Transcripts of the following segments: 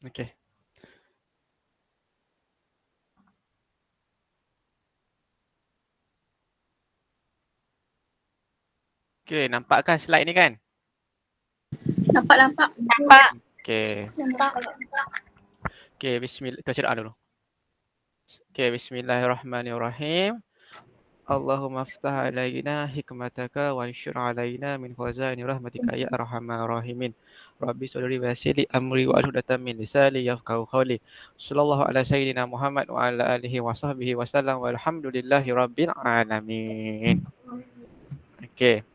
Okey. Okey, nampakkan slide ni kan? Nampak. Okey. Nampak. Okey, kita baca doa dulu. Okey, bismillahirrahmanirrahim. Allahumma aftah alaina hikmataka wa anshur alaina min khazaini rahmatika ya arhamar rahimin. Rabbi sadri wa yassir li amri wa ahludatan min lisani yafqahu qawli. Sallallahu ala sayyidina Muhammad wa ala alihi wa sahbihi wa sallam walhamdulillahi rabbil alamin. Okey.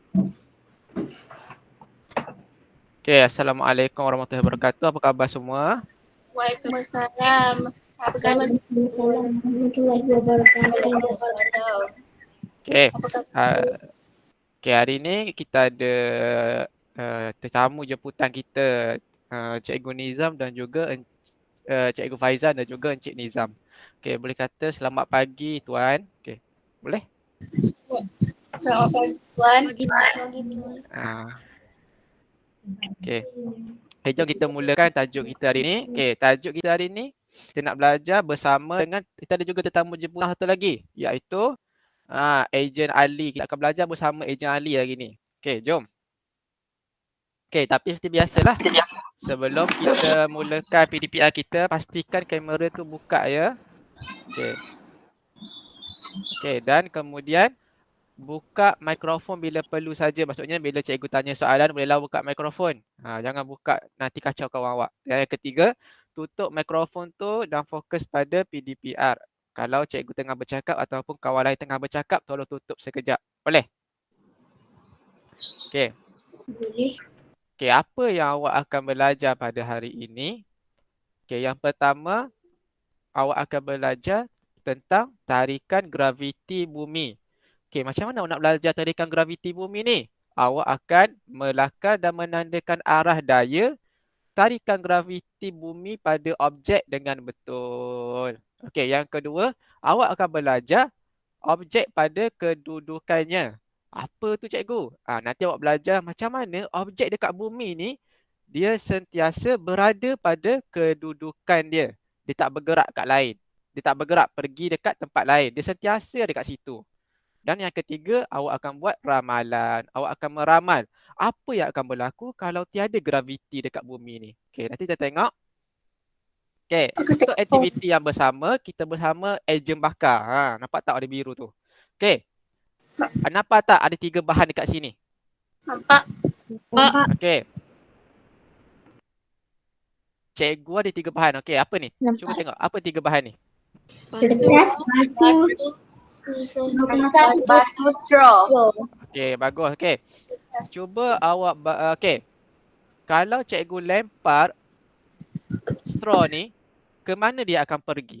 Okey, assalamualaikum warahmatullahi wabarakatuh. Apa khabar semua? Waalaikumsalam. Apa khabar? Warahmatullahi wabarakatuh. Okey. Okey, hari ni kita ada tetamu jemputan kita, Cikgu Nizam dan juga Cikgu Faizan dan juga Encik Nizam. Okey, boleh kata selamat pagi tuan. Okey, boleh? Selamat pagi tuan. Ah, okey. Jom kita mulakan tajuk kita hari ni. Okey, tajuk kita hari ni kita nak belajar bersama dengan kita ada juga tetamu jemputan satu lagi, iaitu Ejen Ali. Kita akan belajar bersama Ejen Ali hari ni. Okey, jom. Okey, tapi seperti biasalah, sebelum kita mulakan PDPR kita, pastikan kamera tu buka ya. Okey. Okey, dan kemudian buka mikrofon bila perlu saja. Maksudnya bila cikgu tanya soalan, bolehlah buka mikrofon. Jangan buka nanti kacau kawan awak. Dan yang ketiga, tutup mikrofon tu dan fokus pada PDPR. Kalau cikgu tengah bercakap ataupun kawan lain tengah bercakap, tolong tutup sekejap. Boleh? Okey. Boleh. Okey, apa yang awak akan belajar pada hari ini? Okey, yang pertama, awak akan belajar tentang tarikan graviti bumi. Okey, macam mana awak nak belajar tarikan graviti bumi ni? Awak akan melakar dan menandakan arah daya tarikan graviti bumi pada objek dengan betul. Okey, yang kedua, awak akan belajar objek pada kedudukannya. Apa tu cikgu? Nanti awak belajar macam mana objek dekat bumi ni dia sentiasa berada pada kedudukan dia. Dia tak bergerak kat lain. Dia tak bergerak pergi dekat tempat lain. Dia sentiasa ada kat situ. Dan yang ketiga, awak akan buat ramalan. Awak akan meramal apa yang akan berlaku kalau tiada graviti dekat bumi ni. Okey, nanti kita tengok. Okey, untuk aktiviti yang bersama, kita bersama ejen bakar. Nampak tak ada biru tu? Okey. Nampak tak ada 3 bahan dekat sini? Nampak. Okey. Cikgu ada 3 bahan. Okey, apa ni? Cuba tengok. Apa 3 bahan ni? Kertas, batu, Kertas, batu, straw. Okey, bagus. Okey. Cuba awak okey. Kalau cikgu lempar straw ni, ke mana dia akan pergi?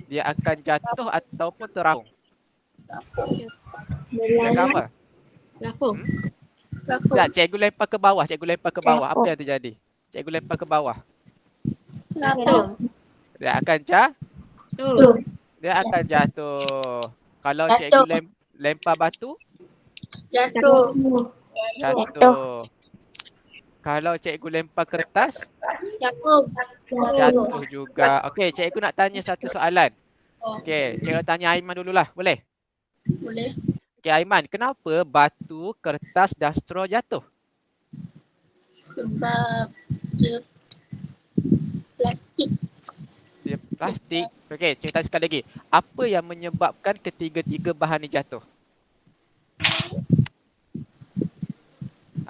Dia akan jatuh ataupun terapung? Dia akan apa? Lapung. Tak, cikgu lempar ke bawah. Cikgu lempar ke bawah. Apa yang terjadi? Cikgu lempar ke bawah. Lapung. Dia akan dia akan jatuh. Kalau cikgu lempar batu, Jatuh. jatuh. Kalau cikgu lempar kertas, jatuh juga. Okey, cikgu nak tanya satu soalan. Okey, cikgu tanya Aiman dululah. Boleh? Boleh. Okey, Aiman, kenapa batu, kertas dan straw jatuh? Sebab dia plastik. Dia plastik. Okey, cikgu tanya sekali lagi. Apa yang menyebabkan ketiga-tiga bahan ni jatuh?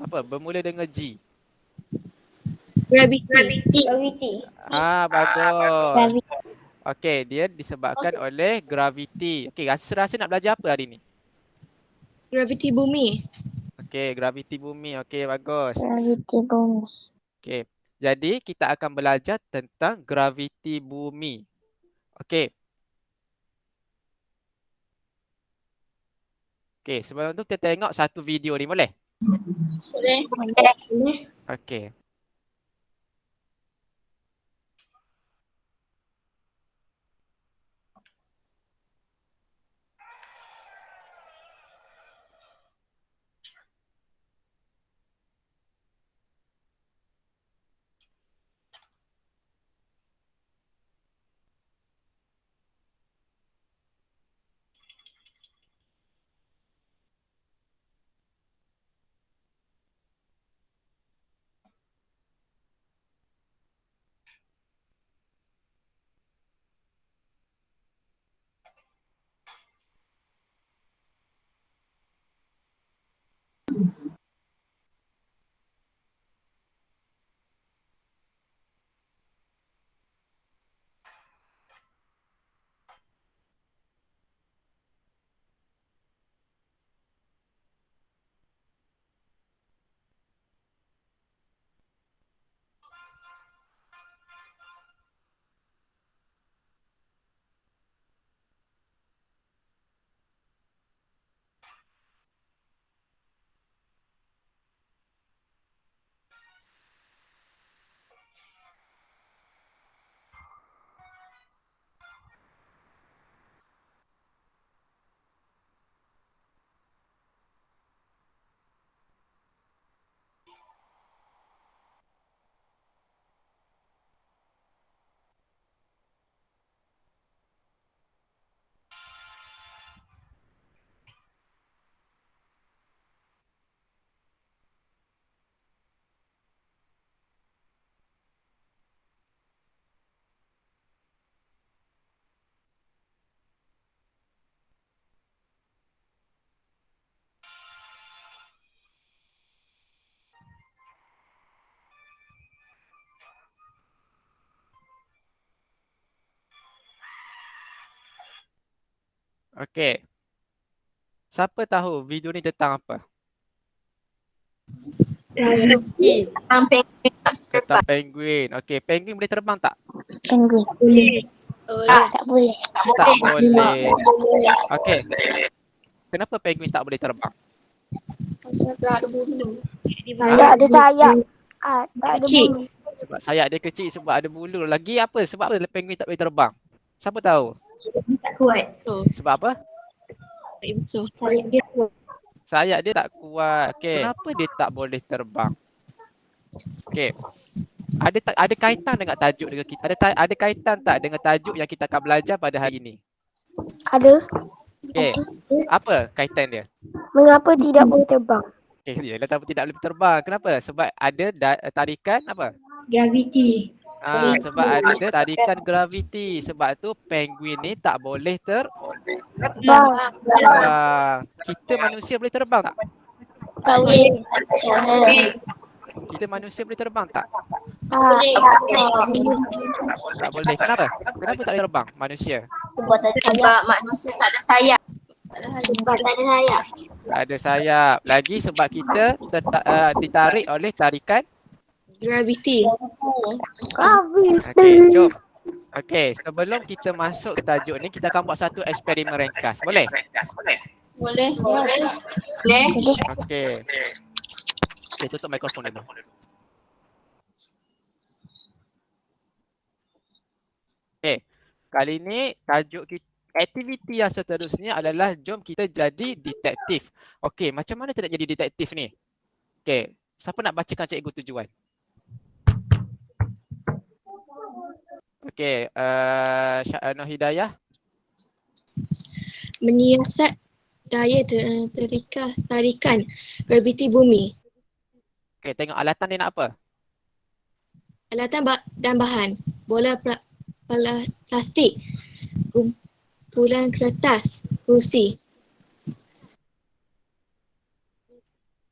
Apa? Bermula dengan G. Graviti. Bagus. Okey, dia disebabkan oleh graviti. Okey, rasa nak belajar apa hari ni? Graviti bumi. Okey, graviti bumi. Okey, bagus. graviti bumi. Okey. Jadi kita akan belajar tentang graviti bumi. Okey. Okey, sebelum tu kita tengok satu video ni, boleh? Boleh. Okey. Okey. Siapa tahu video ni tentang apa? Gravity. Sampai Tentang penguin. Okey, penguin boleh terbang tak? Penguin. boleh. Tak boleh. Tak boleh. Okey. Kenapa penguin tak boleh terbang? Pasal tak ada bulu. Tak ada sayap. Tak ada Kecil. bulu. Sebab sayap dia kecil, sebab ada bulu. Lagi apa? Sebab apa penguin tak boleh terbang? Siapa tahu? Tak kuat. Sebab apa? Betul. Sayap dia kuat. Sayap dia tak kuat. Okey. Kenapa dia tak boleh terbang? Okey. Ada kaitan dengan tajuk dengan kita? Ada kaitan tak dengan tajuk yang kita akan belajar pada hari ini? Ada. Okey. Apa kaitan dia? Mengapa tidak boleh terbang? Okey, dia tak boleh terbang. Kenapa? Sebab ada tarikan apa? Gravity. Sebab ada tarikan graviti. Sebab tu penguin ni tak boleh Terbang. terbang. Kita manusia boleh terbang tak? Tak boleh. Kita manusia boleh terbang tak? Boleh. Tak boleh. Kenapa? Kenapa tak boleh terbang manusia? Sebab manusia tak ada sayap. Sebab tak ada sayap. Tak ada sayap. Lagi sebab kita ditarik oleh tarikan. Gravity. Okey, jom. Okey, sebelum kita masuk ke tajuk ni, kita akan buat satu eksperimen ringkas. Boleh? Boleh. Boleh. Okey. Okey, tutup mikrofon dulu. Okey. Kali ni tajuk kita, aktiviti yang seterusnya adalah jom kita jadi detektif. Okey, macam mana kita nak jadi detektif ni? Okey, siapa nak bacakan cikgu tujuan? Okey, Syahno Hidayah. Menyiasat daya tarikan graviti bumi. Okey, tengok alatan dia nak apa? Alatan dan bahan. Bola plastik. Kumpulan kertas. Kerusi.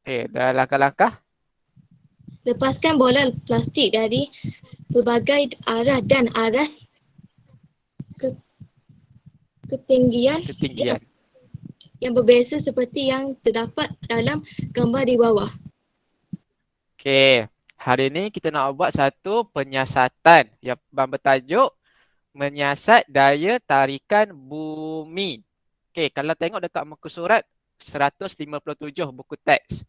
Okey, dah langkah-langkah. Lepaskan bola plastik dari berbagai arah dan aras ketinggian yang berbeza seperti yang terdapat dalam gambar di bawah. Okey, hari ni kita nak buat satu penyiasatan yang bertajuk menyiasat daya tarikan bumi. Okey, kalau tengok dekat muka surat 157 buku teks.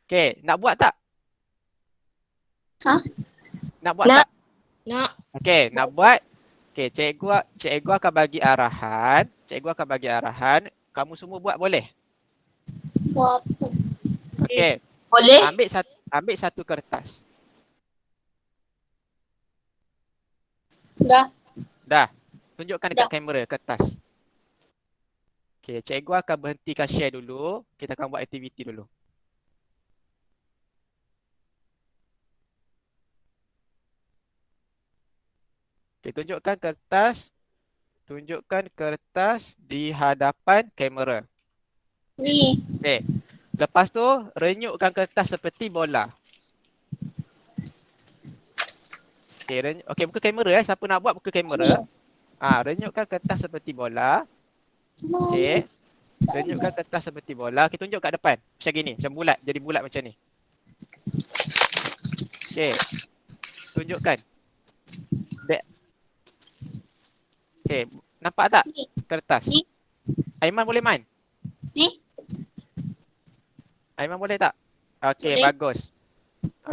Okey, nak buat tak? Ha? Nak buat Nak. tak? Nak. Okey, nak buat. Okey, cikgu akan bagi arahan. Cikgu akan bagi arahan. Kamu semua buat boleh? Okey. Boleh. Ambil satu kertas. Dah. Dah. Tunjukkan dekat kamera kertas. Okey, cikgu akan berhentikan share dulu. Kita akan buat aktiviti dulu. Okey, tunjukkan kertas di hadapan kamera. Ni. Okey. Lepas tu renyukkan kertas seperti bola. Okey, buka kamera siapa nak buat buka kamera. Renyukkan kertas seperti bola. Okey. Renyukkan kertas seperti bola. Okey, tunjuk kat depan. Macam gini, macam bulat, jadi bulat macam ni. Okey. Tunjukkan. Okey, nampak tak kertas? Ni. Aiman boleh main? Ni. Aiman boleh tak? Okey, Boleh. bagus.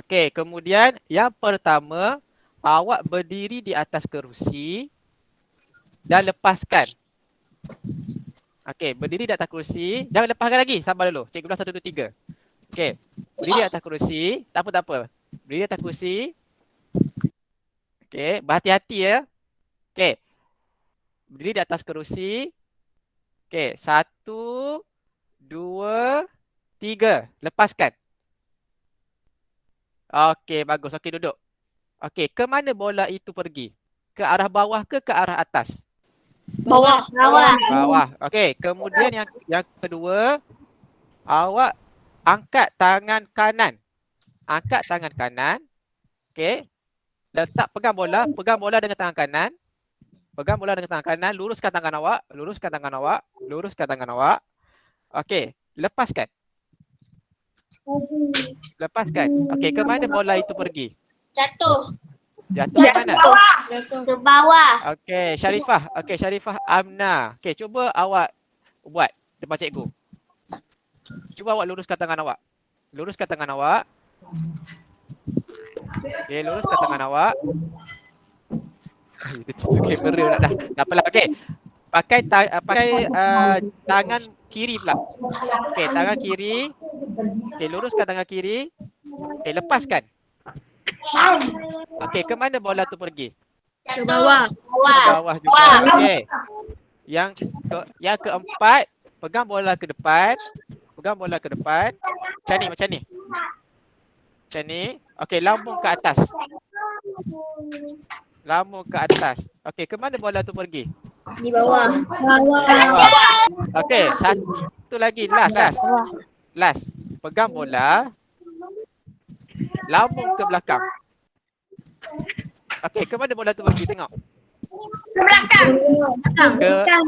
Okey, kemudian yang pertama, awak berdiri di atas kerusi dan lepaskan. Okey, berdiri di atas kerusi, jangan lepaskan lagi, sabar dulu. Cikgu bilang 1, 2, 3. Okey, berdiri di atas kerusi, tak apa. Berdiri di atas kerusi. Okey, berhati-hati ya. Okey. Berdiri di atas kerusi. Okey, 1, 2, 3. Lepaskan. Okey, bagus. Okey, duduk. Okey, ke mana bola itu pergi? Ke arah bawah ke arah atas? Bawah. Bawah. Okey, kemudian yang kedua, awak angkat tangan kanan. Angkat tangan kanan. Okey. Pegang bola dengan tangan kanan. Pegang bola dengan tangan kanan, luruskan tangan awak, luruskan tangan awak, luruskan tangan awak. Okey, lepaskan. Lepaskan. Okey, ke mana bola itu pergi? Jatuh. Jatuh ke mana? Ke bawah. Okey, Syarifah. Okey, Syarifah Amna. Okey, cuba awak buat depan cikgu. Cuba awak luruskan tangan awak. Luruskan tangan awak. Okey, luruskan tangan awak. Itu cucu kamera pula dah. Tak apalah. Okey. Pakai tangan kiri pula. Okey, tangan kiri. Okey, luruskan tangan kiri. Okey, lepaskan. Okey, ke mana bola tu pergi? Ke bawah. Ke bawah juga. Okey. Yang keempat, pegang bola ke depan. Pegang bola ke depan. Macam ni, macam ni. Macam ni. Okey, lambung ke atas. Lambung ke atas. Okey, ke mana bola tu pergi? Di bawah. Di bawah. Okey, satu lagi. Last. Pegang bola. Lambung ke belakang. Okey, ke mana bola tu pergi? Tengok. Ke belakang.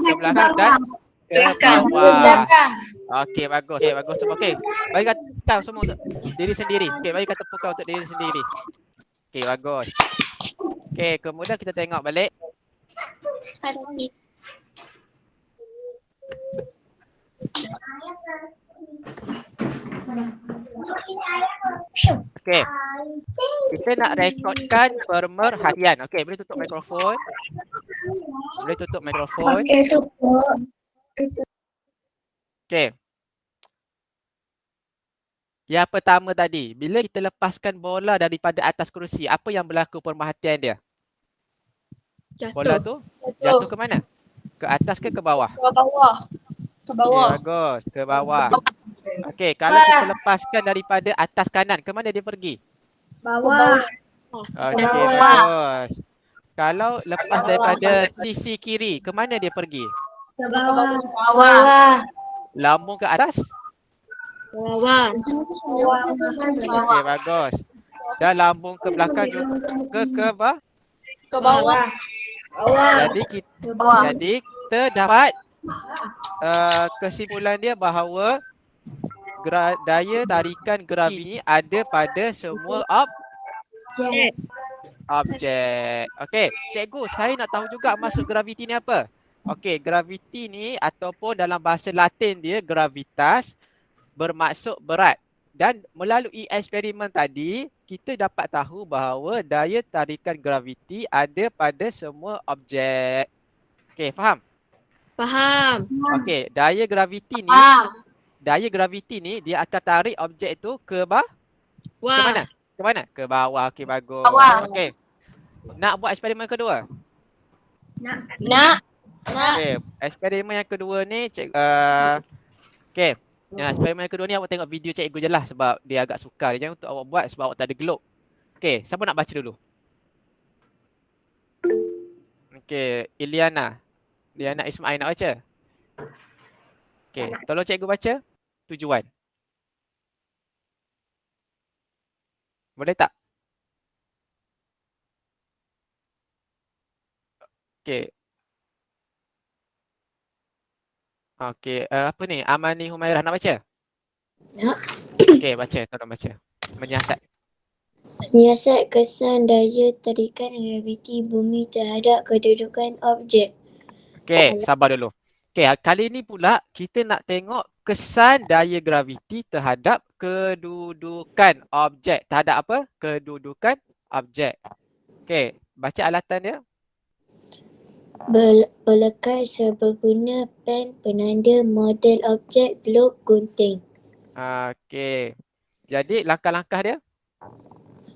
Ke belakang dan ke bawah. Okey, bagus. Okey, bagus semua. Okey, bagi kata semua untuk diri sendiri. Okey, bagi kata pukau untuk diri sendiri. Okey, bagus. Okey, kemudian kita tengok balik. Okey. Kita nak rekodkan pemerhatian. Okey, boleh tutup mikrofon. Boleh tutup mikrofon. Okey. Yang pertama tadi, bila kita lepaskan bola daripada atas kerusi, apa yang berlaku pemerhatian dia? Bola tu jatuh ke mana? Ke atas ke bawah? Ke bawah. Ke Okey, bawah. bagus. Ke bawah. Okey, kalau kita lepaskan daripada atas kanan, ke mana dia pergi? Bawah. Okey, bawah. bagus. Kalau lepas daripada sisi kiri, ke mana dia pergi? Ke bawah. Bawah. Lambung ke atas? Bawah. Okey, bagus. Dan lambung ke belakang juga ke bawah? Ke bawah. Jadi kita dapat kesimpulan dia bahawa daya tarikan graviti ada pada semua objek. Okey, cikgu, saya nak tahu juga maksud graviti ni apa? Okey, graviti ni ataupun dalam bahasa Latin dia gravitas bermaksud berat. Dan melalui eksperimen tadi, kita dapat tahu bahawa daya tarikan graviti ada pada semua objek. Okey, faham? Faham. Okey, daya graviti ni dia akan tarik objek itu ke bawah. Ke mana? Ke mana? Ke bawah. Okey, bagus. Okey. Nak buat eksperimen kedua? Nak. Okey, eksperimen yang kedua ni okey. Eksperimen yang kedua ni awak tengok video cikgu je lah sebab dia agak sukar. Jangan untuk awak buat sebab awak tak ada globe. Okey, siapa nak baca dulu? Okey, Iliana Ismail nak baca? Okey, tolong cikgu baca tujuan. Boleh tak? Okey. Okey, apa ni? Amani Humairah nak baca? Nak. Okey, baca, tolong baca. Menyiasat. Menyiasat kesan daya tarikan graviti bumi terhadap kedudukan objek. Okey, sabar dulu. Okey, kali ni pula kita nak tengok kesan daya graviti terhadap kedudukan objek. Terhadap apa? Kedudukan objek. Okey, baca alatan dia. Berlekas seberguna pen penanda model objek globe gunting. Okey. Jadi langkah-langkah dia?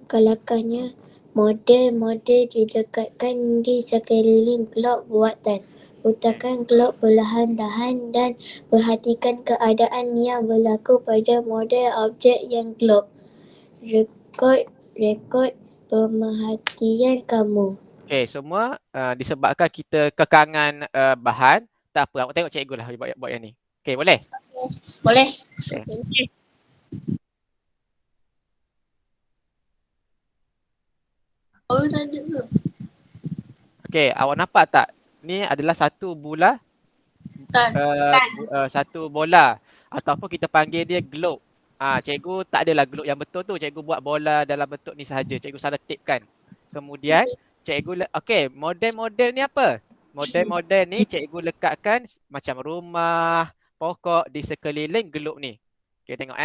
Langkahnya, model dilekatkan di sekeliling globe buatan. Putarkan globe perlahan-lahan dan perhatikan keadaan yang berlaku pada model objek yang globe. Rekod pemerhatian kamu. Okey, semua disebabkan kita kekangan bahan. Tak apa, awak tengok cikgu lah buat yang ni. Okey, boleh? Boleh. Okay. Oh, saja ke? Okey, awak nampak tak ni adalah satu bola, Kan. satu bola ataupun kita panggil dia globe. Cikgu tak adalah globe yang betul tu. Cikgu buat bola dalam bentuk ni sahaja. Cikgu salah tipkan. Kemudian cikgu okey, model-model ni apa? Model-model ni cikgu lekatkan macam rumah, pokok di sekeliling globe ni. Okey, tengok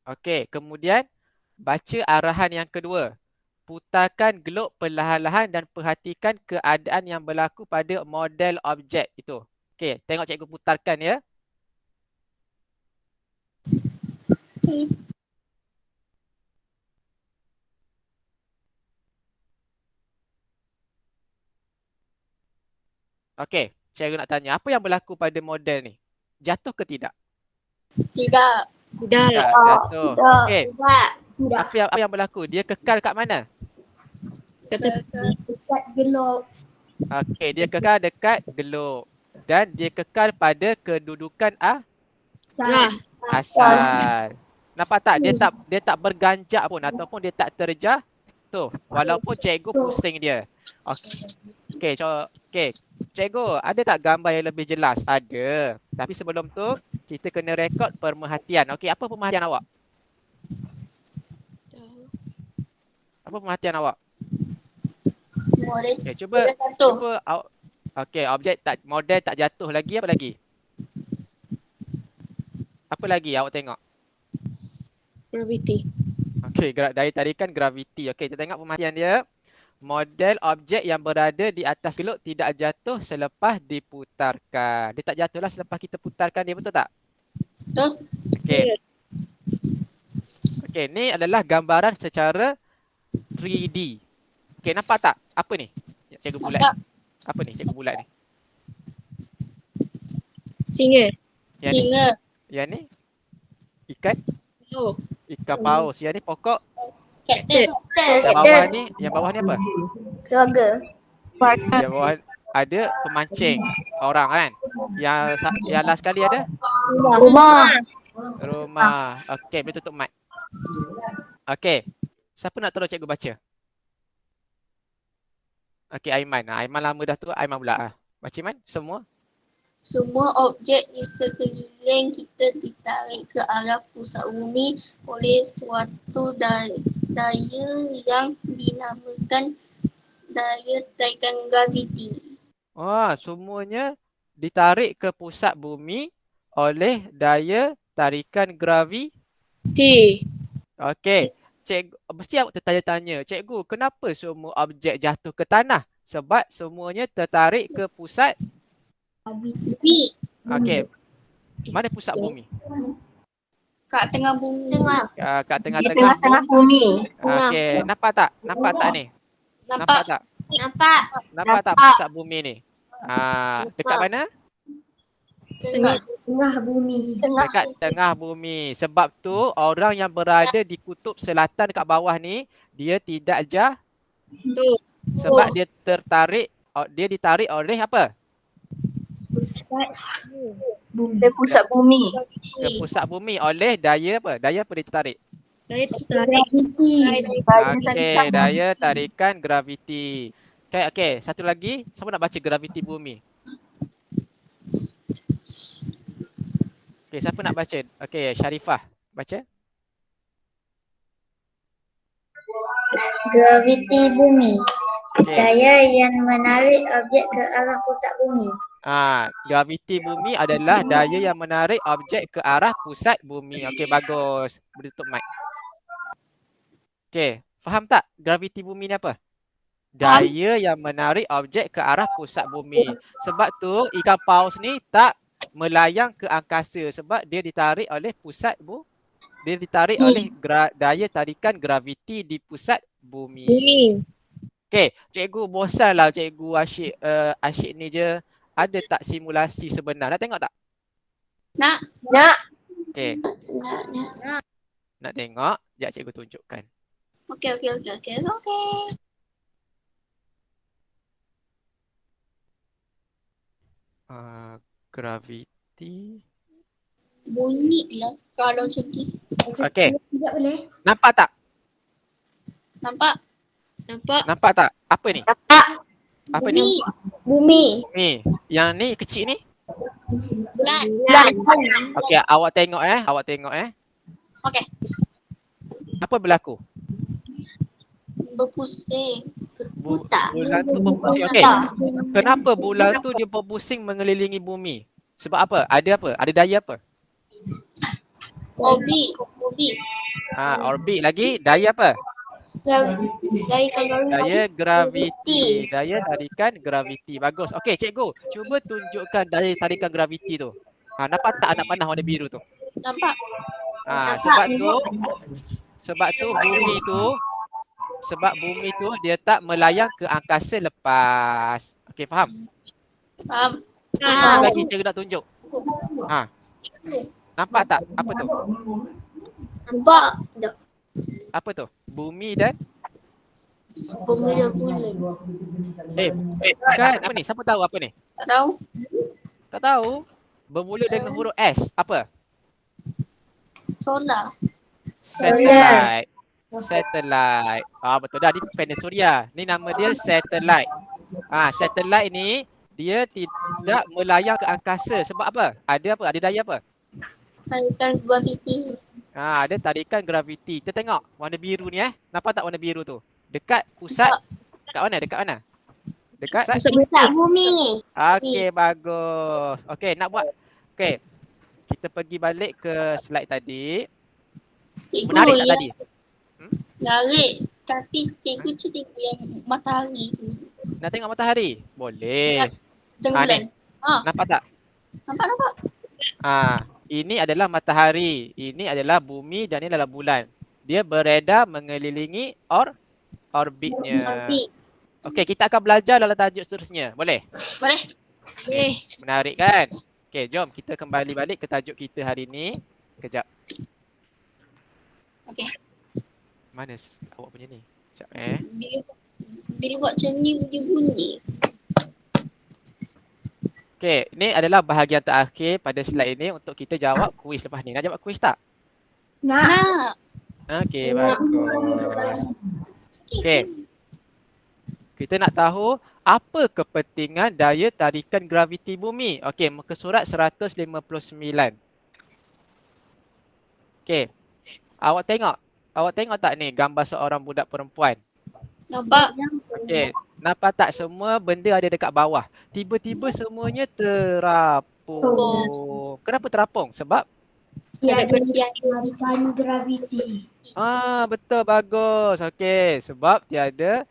Okey, kemudian baca arahan yang kedua. Putarkan globe perlahan-lahan dan perhatikan keadaan yang berlaku pada model objek itu. Okey, tengok cikgu putarkan ya. Okey, cikgu nak tanya, apa yang berlaku pada model ni? Jatuh ke tidak? Tidak. Tak jatuh. Okey, Tidak. apa yang berlaku? Dia kekal kat mana? Dekat gelap. Okey, dia kekal dekat globe. Dan dia kekal pada kedudukan Salah. asal. Nampak tak? Dia tak berganjak pun ataupun dia tak terjatuh. Walaupun cikgu pusing dia. Okey, okey. Cikgu, ada tak gambar yang lebih jelas? Ada. Tapi sebelum tu, kita kena rekod pemerhatian. Okey, apa pemerhatian awak? Apa pemerhatian awak? Okey, cuba okey, model tak jatuh lagi, apa lagi? Apa lagi awak tengok? Gravity. Okey, daya tarikan graviti. Okey, kita tengok pemerhatian dia. Model objek yang berada di atas globe tidak jatuh selepas diputarkan. Dia tak jatuhlah selepas kita putarkan dia, betul tak? Betul. Okey. Okey, ni adalah gambaran secara 3D. Okey, nampak tak? Apa ni? Cikgu bulat. Apa ni cikgu bulat ni? Singa. Yang ni? Yang ni? Ikan? Oh. Ikan paus. Yang ni pokok. Cactus. Yang bawah ni apa? Keluarga. Yang bawah ada pemancing orang kan? Yang last sekali ada? Rumah. Okey, boleh tutup mic. Okey. Siapa nak tolong cikgu baca? Okey, Aiman. Aiman lama dah tu, Aiman pula. Baca Aiman, semua. Semua objek di sekeliling kita ditarik ke arah pusat bumi oleh suatu daya yang dinamakan daya tarikan graviti. Semuanya ditarik ke pusat bumi oleh daya tarikan graviti. Okey. Cikgu, mesti awak tertanya-tanya, cikgu, kenapa semua objek jatuh ke tanah? Sebab semuanya tertarik ke pusat Bumi. Okey. Mana pusat bumi? Kat tengah bumi. Kat tengah-tengah bumi. Okey, nampak tak? Nampak tak ni? Nampak. tak? Nampak. Nampak tak pusat bumi ni? Dekat mana? Tengah bumi. Dekat tengah bumi. Sebab tu orang yang berada di kutub selatan kat bawah ni, dia tidak Betul. sebab dia ditarik oleh apa? Pusat bumi. Ke pusat bumi oleh daya apa? Daya apa dia tertarik? Daya tarik. Okey, daya tarikan graviti. Okey, satu lagi. Siapa nak baca graviti bumi? Okey, siapa nak baca? Okey, Sharifah, baca. Graviti bumi. Okey. Daya yang menarik objek ke arah pusat bumi. Graviti bumi adalah daya yang menarik objek ke arah pusat bumi. Okey, bagus. Boleh tutup mic. Okey, faham tak graviti bumi ni apa? Daya yang menarik objek ke arah pusat bumi. Sebab tu ikan paus ni tak melayang ke angkasa sebab dia ditarik oleh pusat dia ditarik oleh daya tarikan graviti di pusat bumi. Okey, cikgu bosanlah cikgu asyik ni je. Ada tak simulasi sebenar? Nak tengok tak? Nak. Okey. Nak tengok? Sekejap cikgu tunjukkan. Okey. Graviti Bunyi lah kalau macam ni. Okey. Sekejap boleh? Nampak tak? Nampak? Nampak? Nampak tak? Apa ni? Apa ni? Bumi. Bumi. Ni. Yang ni kecil ni. Bulan. Okey, awak tengok Awak tengok Okey. Apa berlaku? Berpusing. Bulan tu berpusing. Okey. Kenapa bulan tu dia berpusing mengelilingi bumi? Sebab apa? Ada apa? Ada daya apa? Orbit. Orbit. Orbit lagi. Daya apa? Daya Daya graviti. Daya tarikan graviti. Bagus. Okey, cikgu. Cuba tunjukkan daya tarikan graviti tu. Nampak tak anak panah warna biru tu? Nampak? Sebab tu bumi tu dia tak melayang ke angkasa lepas. Okey, faham? Faham? Lagi cikgu nak tunjuk. Nampak tak? Apa tu? Nampak? Apa tu? Bumi dan Bumi dan bulan. kan apa ni? Siapa tahu apa ni? Tak tahu? Tak tahu. Bermula dengan huruf S. Apa? Solar. Satellite. Betul dah. Ni panel suria. Ni nama dia satellite. Satellite ni dia tidak melayang ke angkasa. Sebab apa? Ada apa? Ada daya apa? Tarikan graviti. Ada tarikan graviti. Kita tengok warna biru ni Nampak tak warna biru tu? Dekat pusat. Dekat mana? Dekat Pusat bumi. Okey, bagus. Okey, nak buat. Okey. Kita pergi balik ke slide tadi. Cikgu Menarik tak yang tadi? menarik. Tapi cikgu cikgu yang matahari tu. Nak tengok matahari? Boleh. Dan bulan. Nampak tak? Nampak? Ini adalah matahari. Ini adalah bumi dan ini adalah bulan. Dia beredar mengelilingi orbitnya. Okey, kita akan belajar dalam tajuk seterusnya. Boleh? Boleh? Boleh. Menarik kan? Okey, jom kita kembali balik ke tajuk kita hari ni. Kejap. Okey. Mana awak punya ni? Sekejap Bila buat macam ni dia bunyi. Okey, ini adalah bahagian terakhir pada slide ini untuk kita jawab kuis lepas ni. Nak jawab kuis tak? Nak. Okey, bagus. Okey. Kita nak tahu apa kepentingan daya tarikan graviti bumi. Okey, muka surat 159. Okey. Awak tengok tak ni gambar seorang budak perempuan? Nampak? Okey. Nampak tak semua benda ada dekat bawah? Tiba-tiba semuanya terapung. Kenapa terapung? Sebab Tiada tarikan graviti. betul, bagus. Okey, sebab tiada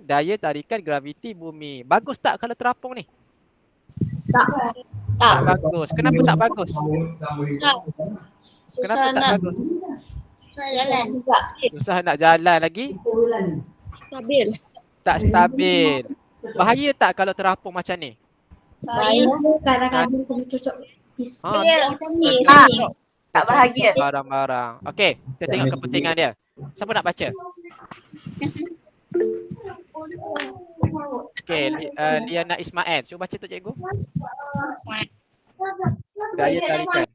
daya tarikan graviti bumi. Bagus tak kalau terapung ni? Tak. Tak bagus. Kenapa tak bagus? Tak. Kenapa tak bagus? Susah jalan. Susah nak jalan lagi? Stabil. Tak stabil. Bahaya tak kalau terapung macam ni? Bahaya. Kadang-kadang kena tusuk Macam ni. Tak bahagia. Barang-barang. Okey, kita tengok kepentingan dia. Siapa nak baca? Okey, Liana Ismail. Cuba baca tu cikgu. Daya tarikan.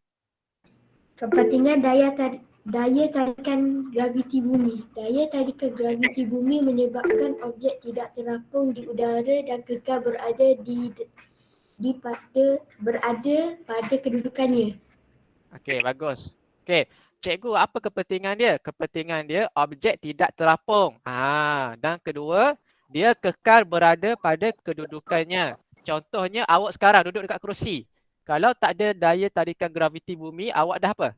Kepentingan daya tarikan graviti bumi. Daya tarikan graviti bumi menyebabkan objek tidak terapung di udara dan kekal berada pada kedudukannya. Okey, bagus. Okey, cikgu, apa kepentingan dia? Kepentingan dia objek tidak terapung. Dan kedua, dia kekal berada pada kedudukannya. Contohnya awak sekarang duduk dekat kerusi. Kalau tak ada daya tarikan graviti bumi, awak dah apa?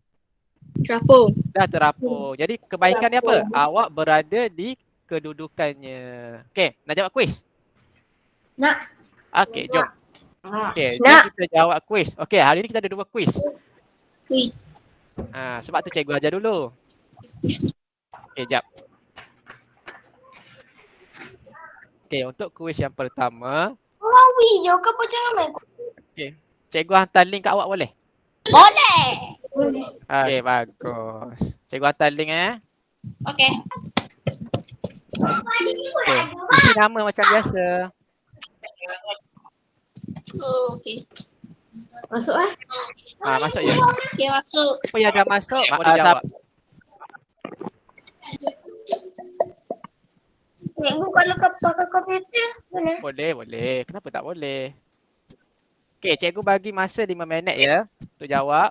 Terapung. Dah terapung. Jadi kebaikan dia apa? Awak berada di kedudukannya. Okey, nak jawab kuis? Nak. Okey, jom. Okey, jom kita jawab kuis. Okey, hari ni kita ada 2 kuis. Kuis. Sebab tu cikgu ajar dulu. Okey, jap. Okey, untuk kuis yang pertama. Video ke apa jangan main? Okey, cikgu hantar link kat awak boleh? Boleh. Okey, bagus. Cikgu hantar link Okey. Okey, isi nama macam biasa. Okey. Masuk lah. Masuk je. Okay, masuk. Siapa yang dah masuk, boleh jawab. Cikgu kalau kau pakai komputer, boleh? Boleh. Kenapa tak boleh? Okey, cikgu bagi masa 5 minit ya untuk jawab.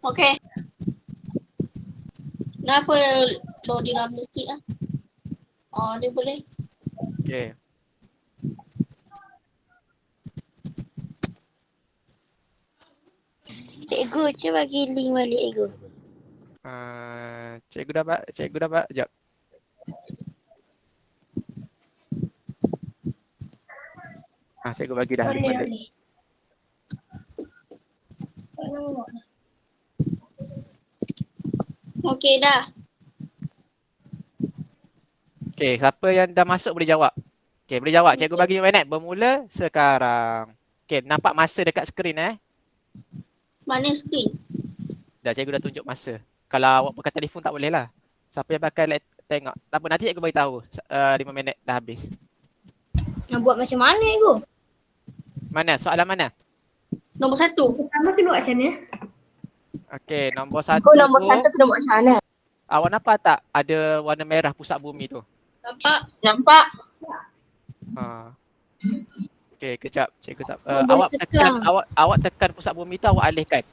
Okay. Kenapa loading lama sikit lah? Oh, dia boleh. Okey. Cikgu, cuba bagi link balik cikgu. Cikgu dapat. Sekejap. Cikgu bagi dah link balik. Okay, dah. Okey, siapa yang dah masuk boleh jawab. Okey, boleh jawab. Cikgu bagi minit bermula sekarang. Okey, nampak masa dekat skrin Mana skrin? Dah cikgu dah tunjuk masa. Kalau awak pakai telefon tak boleh lah. Siapa yang pakai tengok. Tak apa, nanti cikgu bagi tahu 5 minit dah habis. Nak buat macam mana cikgu? Mana? Soalan mana? Nombor 1. Pertama kena buat macam mana? Okey, nombor 1 Kau nombor tu, 1 kena buat macam mana? awak nampak tak ada warna merah pusat bumi tu? Nampak? Nampak? Okey, kejap. Cikgu tak boleh tekan. awak tekan pusat bumi tu, awak alihkan.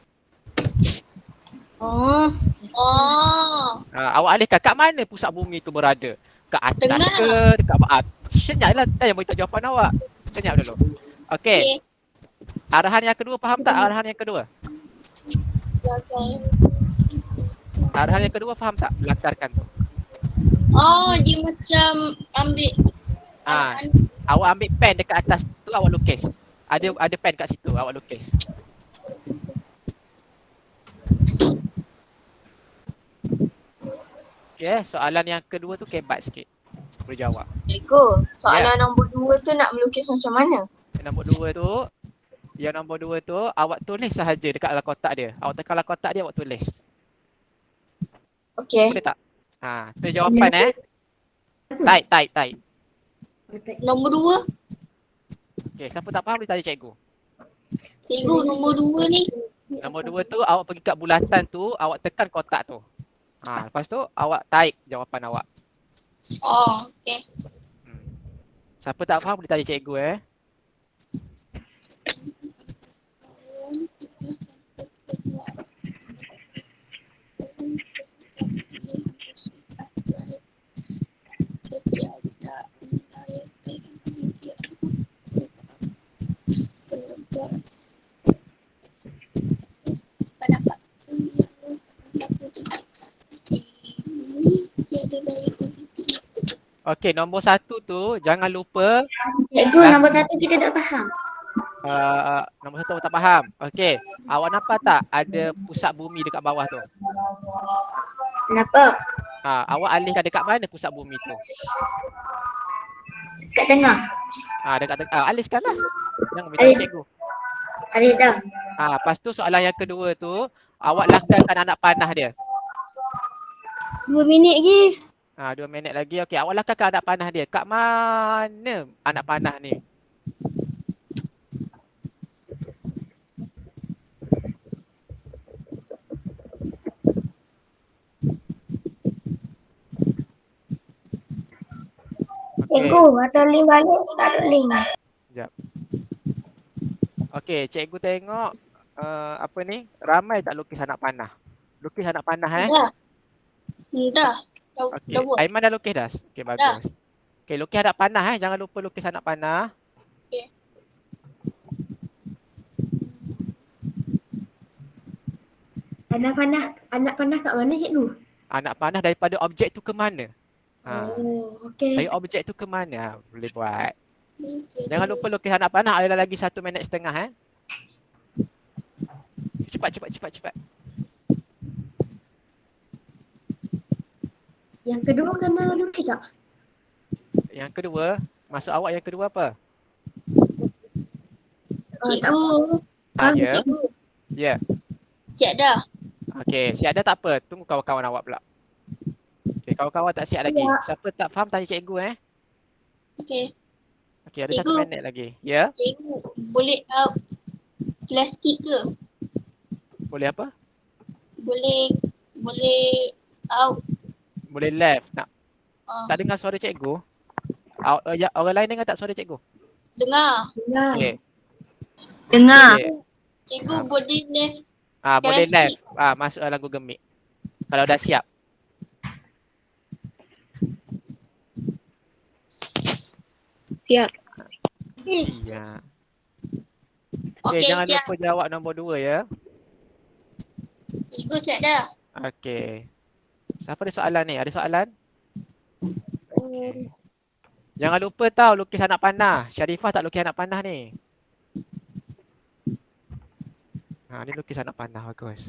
Oh. Awak alihkan kat mana pusat bumi tu berada? Kat atas Tengah. ke dekat bawah? Senyaplah saya beritahu jawapan awak. Senyap dulu. Okey. Arahan yang kedua faham tak? Arahan yang kedua. Arahan yang kedua faham tak? Lakarkan tu. Oh, dia macam ambil Awak ambil pen dekat atas tu, awak lukis. Ada pen kat situ, awak lukis. Okey, soalan yang kedua tu kebat sikit. Boleh jawab. Cikgu, soalan nombor 2 tu nak melukis macam mana? Yang nombor 2 tu awak tulis sahaja dekat dalam kotak dia. Awak tekan dalam kotak dia, awak tulis. Okey. Boleh tak? Tu jawapan Type. nombor 2. Okey, siapa tak faham boleh tanya cikgu. Cikgu, nombor 2 ni. Nombor 2 tu awak pergi kat bulatan tu, awak tekan kotak tu. Lepas tu awak type jawapan awak. Oh, okay. Siapa tak faham boleh tanya cikgu Okey, nombor 1 tu jangan lupa. Cikgu, nombor 1 kita tak faham. Nombor 1 tak faham. Okey, awak nampak tak ada pusat bumi dekat bawah tu? Kenapa? Awak alihkan dekat mana pusat bumi tu? Kat tengah. Dekat alihkanlah. Jangan minta cikgu. Ada dah. Lepas tu soalan yang kedua tu, awak lakarkan anak panah dia. 2 minit lagi. 2 minit lagi. Okey, awak lakarkan anak panah dia. Kat mana anak panah ni? Cikgu, atau link balik, tak ada link. Sekejap. Okey, cikgu tengok ramai tak lukis anak panah? Lukis anak panah Dah. Okey, Dah buat. Aiman dah lukis dah? Okey, bagus. Okey, lukis anak panah jangan lupa lukis anak panah. Okey. Anak panah kat mana cikgu? Anak panah daripada objek tu ke mana? Okey. Dari objek tu ke mana? Boleh buat. Jangan lupa lukis anak panah, ada lagi 1 minit setengah Cepat. Yang kedua kena lukis tak? Yang kedua, maksud awak yang kedua apa? Cikgu. Ya. Cikgu. Ya. Siap dah. Okey, siap dah tak apa. Tunggu kawan-kawan awak pula. Okey, kawan-kawan tak siap lagi. Siapa tak faham tanya cikgu Okey. Okey, ada Cikgu. 1 minit lagi. Ya. Cikgu, boleh plastik ke? Boleh apa? Boleh boleh out. Boleh left. Nak Ah, tak dengar suara cikgu? Orang lain dengar tak suara cikgu? dengar. Okey. Dengar. Okey. Cikgu Ah. boleh left Boleh plastik. left. Masuk dalam Google Meet. Kalau dah siap. Siap. Ya. Okey, Okey, jangan siap. lupa jawab nombor 2 ya. Cikgu siap dah. Okey. Siapa ada soalan ni? Ada soalan? Okey. Jangan lupa tau lukis anak panah. Syarifah tak lukis anak panah ni. Ni lukis anak panah bagus.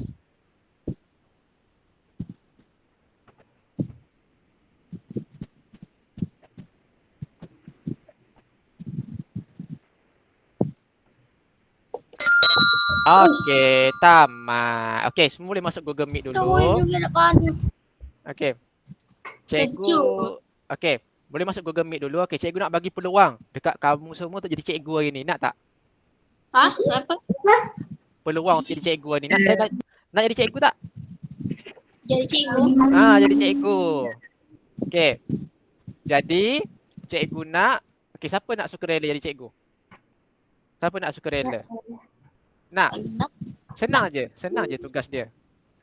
Okey, tamat. Okey, semua boleh masuk Google Meet dulu. Okey. Cikgu. Kejut. Okey, boleh masuk Google Meet dulu. Okey, cikgu nak bagi peluang dekat kamu semua untuk jadi cikgu hari ni. Nak tak? Ha? Apa? Peluang untuk jadi cikgu hari ni. Nak jadi cikgu tak? Jadi cikgu. Jadi cikgu. Okey. Jadi cikgu nak. Okey, siapa nak sukarela jadi cikgu? Siapa nak sukarela? Nak? Nak. Senang je tugas dia.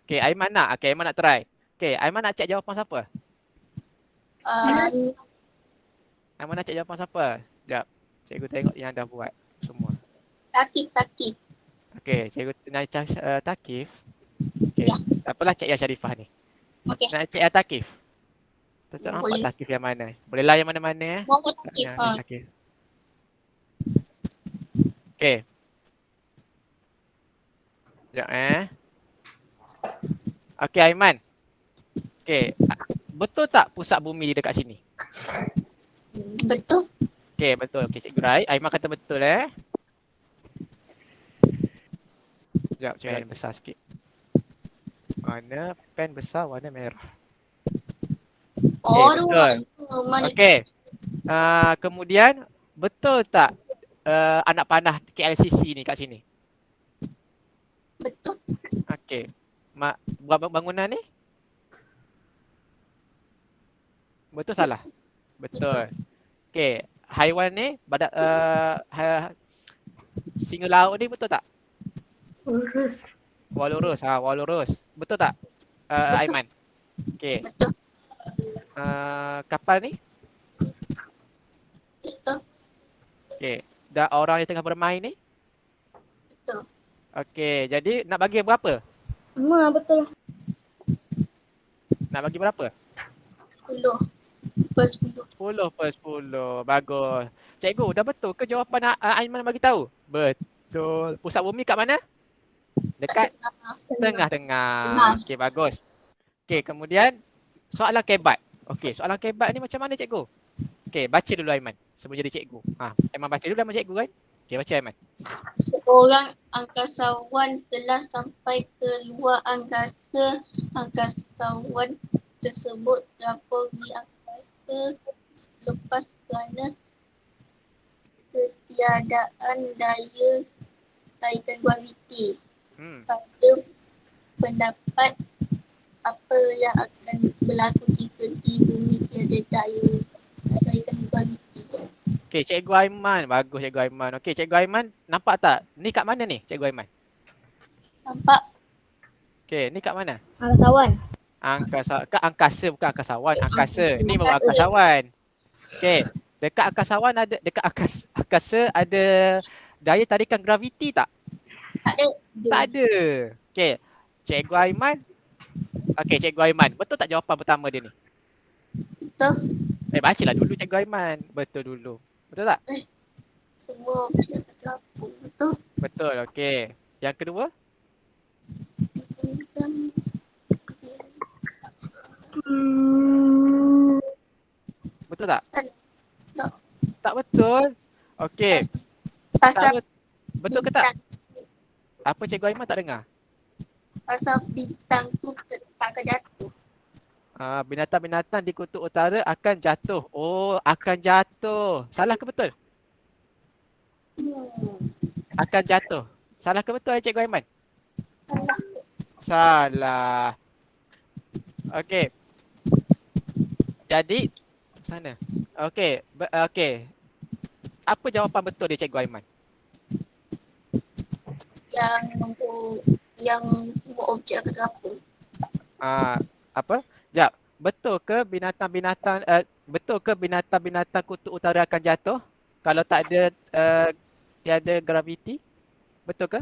Okey, Aiman nak. Okey, Aiman nak try. Okey, Aiman nak cek jawapan siapa? Aiman nak cek jawapan siapa? Sekejap. Cikgu tengok yang dah buat semua. Takif. Okey, cikgu nak Takif. Okey, Ya. tak apalah cek yang Syarifah ni. Okey. Nak cek yang Takif. Tak nampak Boleh. Takif yang mana? Bolehlah yang mana-mana. Mau takif. Yang Takif. Okey. Sekejap Okey, Aiman. Okey, betul tak pusat bumi di dekat sini? Betul. Okey, betul. Okey, cikgu Rai. Aiman kata betul Sekejap, pen besar sikit. Mana pen besar warna merah. Oh, betul. mana? Okey. Kemudian betul tak anak panah KLCC ni kat sini? Betul. Okey. Bangunan ni? Betul salah? Betul. Okey. Haiwan ni singa laut ni betul tak? Walrus. Walrus. Betul tak? Aiman. Okey. Betul. Kapal ni? Betul. Okey. Dah orang yang tengah bermain ni? Betul. Okey. Jadi nak bagi berapa? Betul. Nak bagi berapa? 10. Per 10. 10/10. Bagus. Cikgu, dah betul ke jawapan Aiman bagi tahu? Betul. Pusat bumi kat mana? Dekat tengah-tengah. Okey, bagus. Okey, kemudian soalan kebat. Okey, soalan kebat ni macam mana cikgu? Okey, baca dulu Aiman sebelum jadi cikgu. Aiman baca dulu nama cikgu kan? Okey, baca Aiman. Seorang angkasawan telah sampai ke luar angkasa. Angkasawan tersebut terapung di angkasa lepas kerana ketiadaan daya tarikan graviti. Pada pendapat apa yang akan berlaku jika di bumi tiada daya tarikan graviti? Okey, cikgu Aiman. Bagus cikgu Aiman. Okey, cikgu Aiman nampak tak? Ni kat mana ni cikgu Aiman? Nampak? Okey, ni kat mana? Angkasawan. Angkasa bukan angkasawan. Angkasa. Ni baru angkasawan. Okey, dekat angkasawan ada angkasa ada daya tarikan graviti tak? Tak ada. Tak ada. Okey. Cikgu Aiman. Okey, cikgu Aiman. Betul tak jawapan pertama dia ni? Betul. Bacalah dulu cikgu Aiman. Betul dulu. Betul tak? Semua cakap betul. Betul. Okey. Yang kedua? Betul tak? Tak. Tak betul. Okey. Pasal Betul ke tak? Apa cikgu Aiman tak dengar? pasal bintang tu tak akan jatuh. Binatang-binatang di kutub utara akan jatuh. Oh, akan jatuh. Salah ke betul? Akan jatuh. Salah ke betul Cikgu Aiman? Salah. Salah. Okey. Jadi sana. Okey, okey. Apa jawapan betul dia Cikgu Aiman? Yang semua objek akan terapung. Apa? Jap. Betul ke binatang-binatang kutub utara akan jatuh kalau tak ada tiada graviti? Betul ke?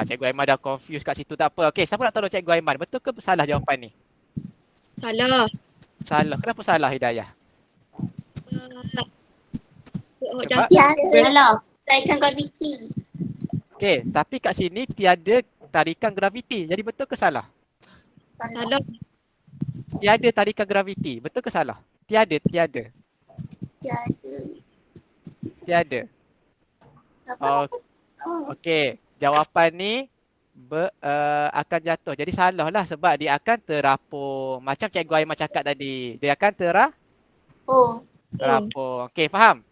Cikgu Aiman dah confused kat situ, tak apa. Okey, siapa nak tolong Cikgu Aiman? Betul ke salah jawapan ni? Salah. Salah. Kenapa salah Hidayah? Sebab? Tiada tarikan graviti. Okey, tapi kat sini tiada tarikan graviti. Jadi betul ke salah? Salah. Tiada tarikan graviti. Betul ke salah? Tiada. Tiada. Tiada. Apa? Okey, jawapan ni akan jatuh. Jadi salah lah sebab dia akan terapung. Macam Cikgu Aiman cakap tadi. Dia akan terapung. Okey, faham?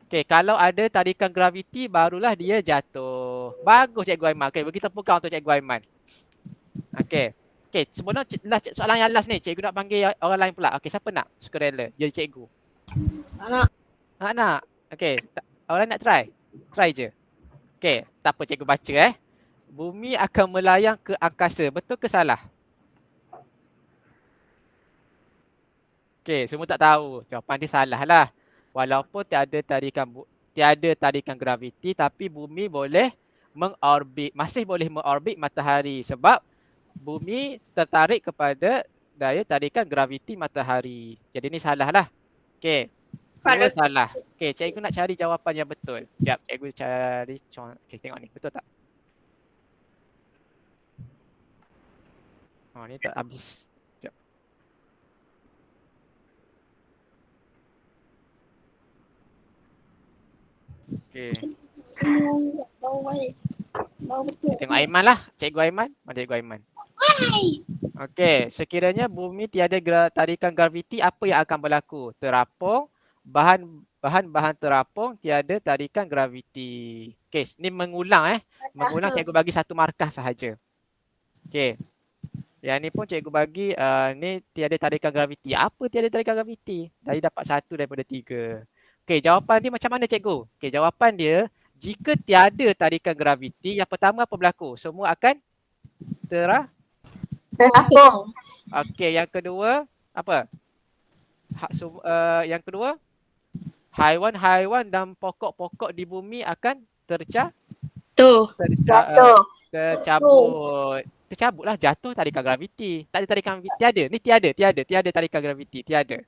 Okey, kalau ada tarikan graviti barulah dia jatuh. Bagus Cikgu Aiman. Okey, bagi tepukan untuk Cikgu Aiman. Okey. Okey, sebelum soalan yang last ni, Cikgu nak panggil orang lain pula. Okey, siapa nak sukarela jadi cikgu? Nak. Okey, orang lain nak try? Try je. Okey, tak apa Cikgu baca Bumi akan melayang ke angkasa. Betul ke salah? Okey, semua tak tahu. Jawapan dia salah lah. Walaupun tiada tarikan graviti, tapi bumi masih boleh mengorbit matahari sebab bumi tertarik kepada daya tarikan graviti matahari. Jadi ni salah lah. Okey. Dua salah. Okey, cikgu nak cari jawapan yang betul. Sekejap, cikgu cari okey, tengok ni. Betul tak? Ni tak habis. Sekejap. Okey. Tengok Aiman lah. Cikgu Aiman. Mana Cikgu Aiman? Okey, sekiranya bumi tiada tarikan graviti, apa yang akan berlaku? Terapung, bahan-bahan terapung tiada tarikan graviti. Okey, ni mengulang Mengulang cikgu bagi satu markah sahaja. Okey. Yang ni pun cikgu bagi ni tiada tarikan graviti. Apa tiada tarikan graviti? Dari dapat 1 daripada 3. Okey, jawapan dia macam mana cikgu? Okey, jawapan dia jika tiada tarikan graviti, yang pertama apa berlaku? Semua akan Terapung. Okey, yang kedua apa? Yang kedua, haiwan-haiwan dan pokok-pokok di bumi akan Jatuh. tercabutlah, jatuh tarikan graviti. Tak ada tarikan graviti, tiada. Ni tiada tarikan graviti, tiada.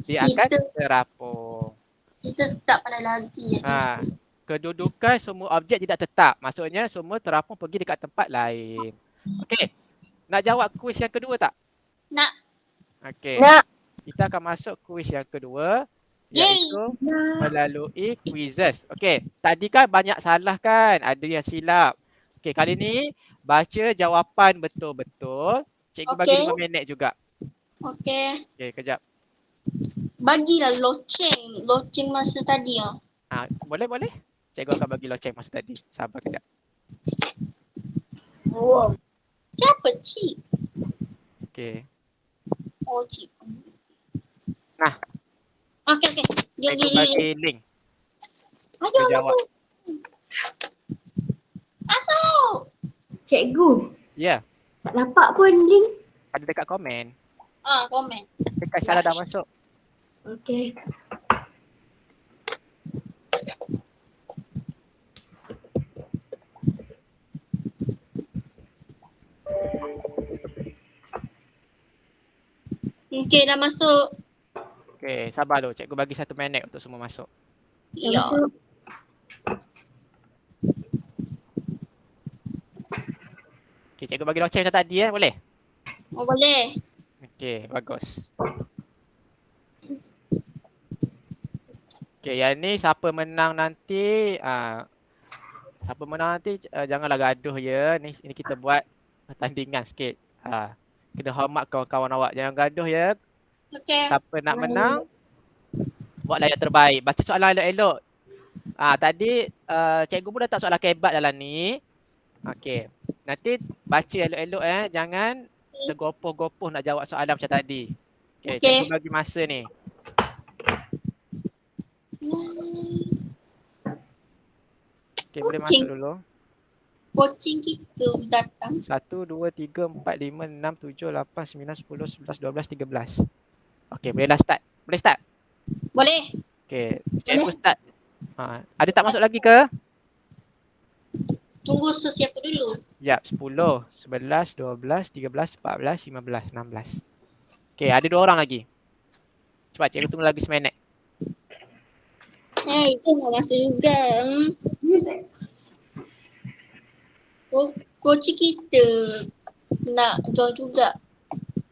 Dia akan terapung. Kita tak pandai lagi. Kedudukan semua objek tidak tetap. Maksudnya semua terapung pergi dekat tempat lain. Okey. Nak jawab kuis yang kedua tak? Nak. Okey. Nak. Kita akan masuk kuis yang kedua, iaitu melalui quizzes. Okey, tadi kan banyak salah kan? Ada yang silap. Okey, kali ni baca jawapan betul-betul. Cikgu bagi 5 minit juga. Okey. Okey, kejap. Bagilah loceng masa tadi . Boleh. Cikgu akan bagi loceng masa tadi. Sabar kejap. Siapa Cik? Okey. Oh Cik. Nah. Okey. Cikgu bagi link. Ayo jawab. Masuk. Cikgu, Ya, tak nampak pun link. ada dekat komen. Komen. Dekat Syarah dah masuk. Okey. Okey, dah masuk. Okey, sabar dulu. Cikgu bagi 1 minit untuk semua masuk. Ya. Okey, cikgu bagi loceng macam tadi boleh? Boleh. Okey, bagus. Okey, yang ni siapa menang nanti janganlah gaduh ya. Ni kita buat pertandingan sikit. Kena hormat kawan-kawan awak. Jangan gaduh ya. Okey. Siapa nak menang, buatlah yang terbaik. Baca soalan elok-elok. Tadi cikgu pun dah tak soalan kebat dalam ni. Okey. Nanti baca elok-elok jangan tergopoh-gopoh nak jawab soalan macam tadi. Okey, Okey. cikgu bagi masa ni. Okey, boleh Kucing. masuk dulu. Kucing kita datang. 1, 2, 3, 4, 5, 6, 7, 8, 9, 10, 11, 12, 13. Okey, bolehlah start. Boleh start? Boleh? Okey, cikgu start. Ada tak masuk lagi ke? Tunggu sesiapa dulu. Yap, 10, 11, 12, 13, 14, 15, 16. Okey, ada 2 orang lagi. Cepat, cikgu tunggu lagi seminit. Itu nggak masuk juga. Kucing kita nak jual juga.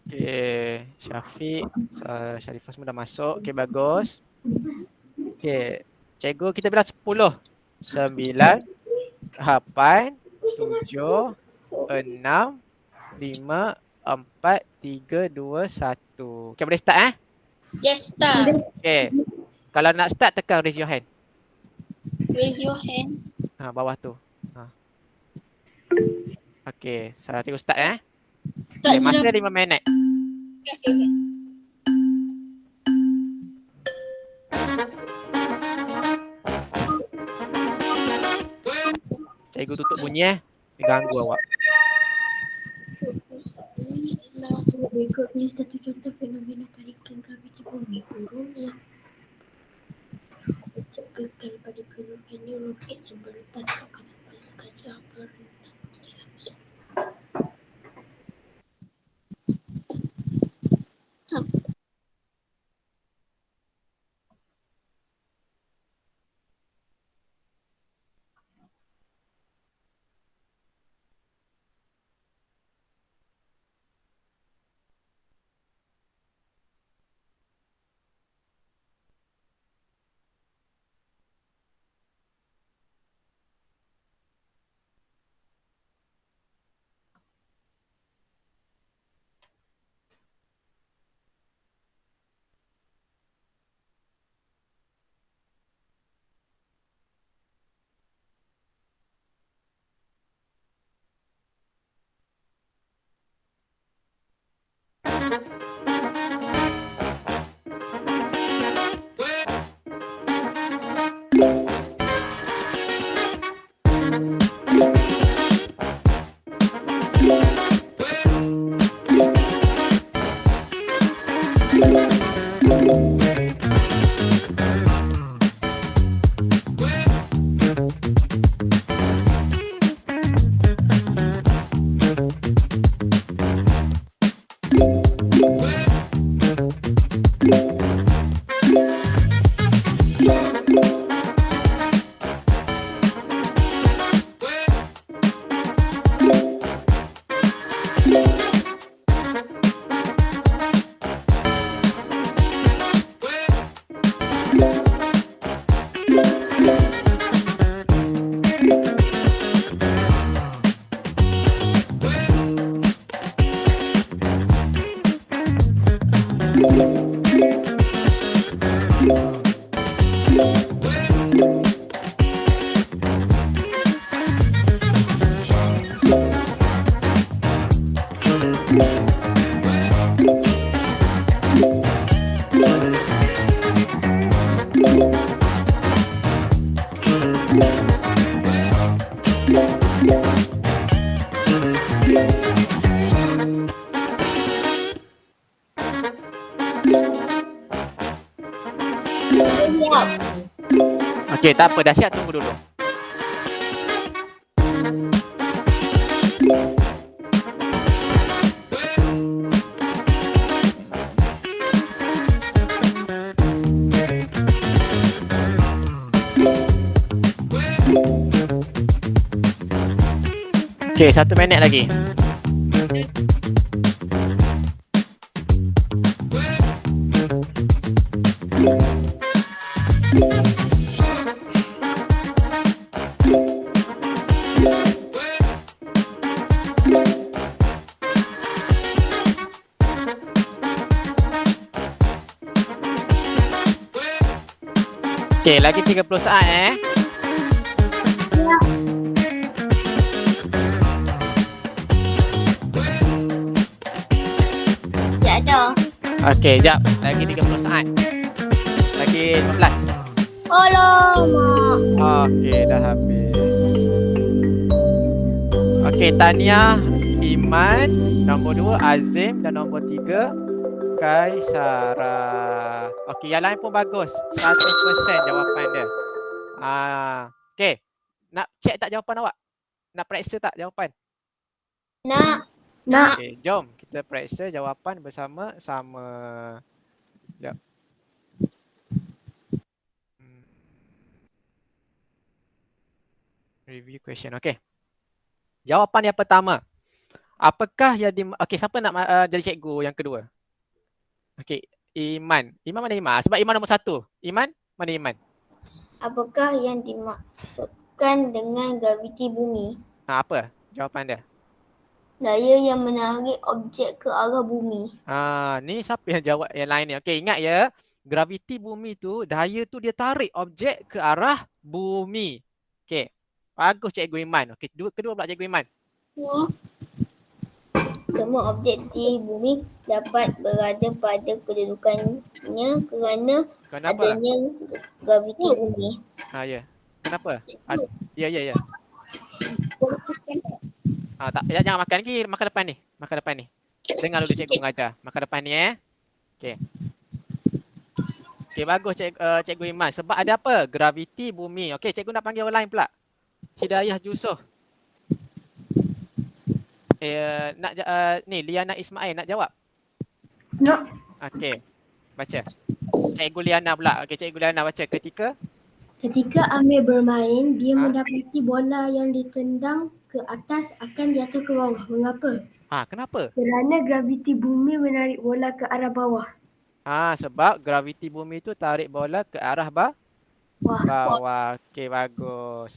Okey, Syafiq, Syarifah semua dah masuk. Okey, bagus. Okey, cikgu kita bilang 10, 9, 8, 7, 6, 5, 4, 3, 2, 1. Okey, boleh start Yes, start. Okey. Kalau nak start tekan raise your hand. Raise your hand. Bawah tu. Okey, saya cikgu start Start Okay, masa je. 5 minit. Okay. Cikgu tutup bunyi Dia ganggu awak. Berikutnya satu contoh fenomena tarikan graviti bumi turunnya. Objek kekal pada keluarnya roket yang berlepas ke atas kaca berenang. Siap. Okey, tak apa. Dah siap, tunggu dulu. Okey, 1 minit lagi. Okey, lagi 30 saat Tak ada. Okey, jap. Lagi 30 saat. Lagi 15. Alamak. Okey, dah habis. Okey, Tania, Iman, nombor 2 Azim dan nombor 3 Kaisara. Okey, yang lain pun bagus. 100% jawapan dia. Okey. Nak check tak jawapan awak? Nak periksa tak jawapan? Nak. Okey, jom kita periksa jawapan bersama-sama. Jap. Review question. Okey. Jawapan yang pertama. Apakah yang okey, siapa nak jadi cikgu yang kedua? Okey, Iman. Iman mana Iman? Sebab Iman nombor 1. Iman? Mana Iman? Apakah yang dimaksudkan dengan graviti bumi? Apa jawapan dia? Daya yang menarik objek ke arah bumi. Ni siapa yang jawab yang lain ni? Okey, ingat ya. Graviti bumi tu, daya tu dia tarik objek ke arah bumi. Okey. Bagus Cikgu Iman. Okey, kedua pula Cikgu Iman. Semua objek di bumi dapat berada pada kedudukannya kerana Kenapa? adanya graviti bumi. Ya. Kenapa? Ya. Tak, jangan makan lagi. Makan depan ni. Makan depan ni. Dengar dulu cikgu mengajar. Makan depan ni Okey. Okey, bagus Cikgu Iman. Sebab ada apa? Graviti bumi. Okey, cikgu nak panggil orang lain pula. Hidayah Yusof. Ni Liana Ismail nak jawab? Nak. Okey. Baca. Cikgu Liana pula. Okey, Cikgu Liana baca. Ketika Amir bermain, dia mendapati bola yang ditendang ke atas akan jatuh ke bawah. Mengapa? Kenapa? Kerana graviti bumi menarik bola ke arah bawah. Sebab graviti bumi tu tarik bola ke arah bawah. Okey, bagus.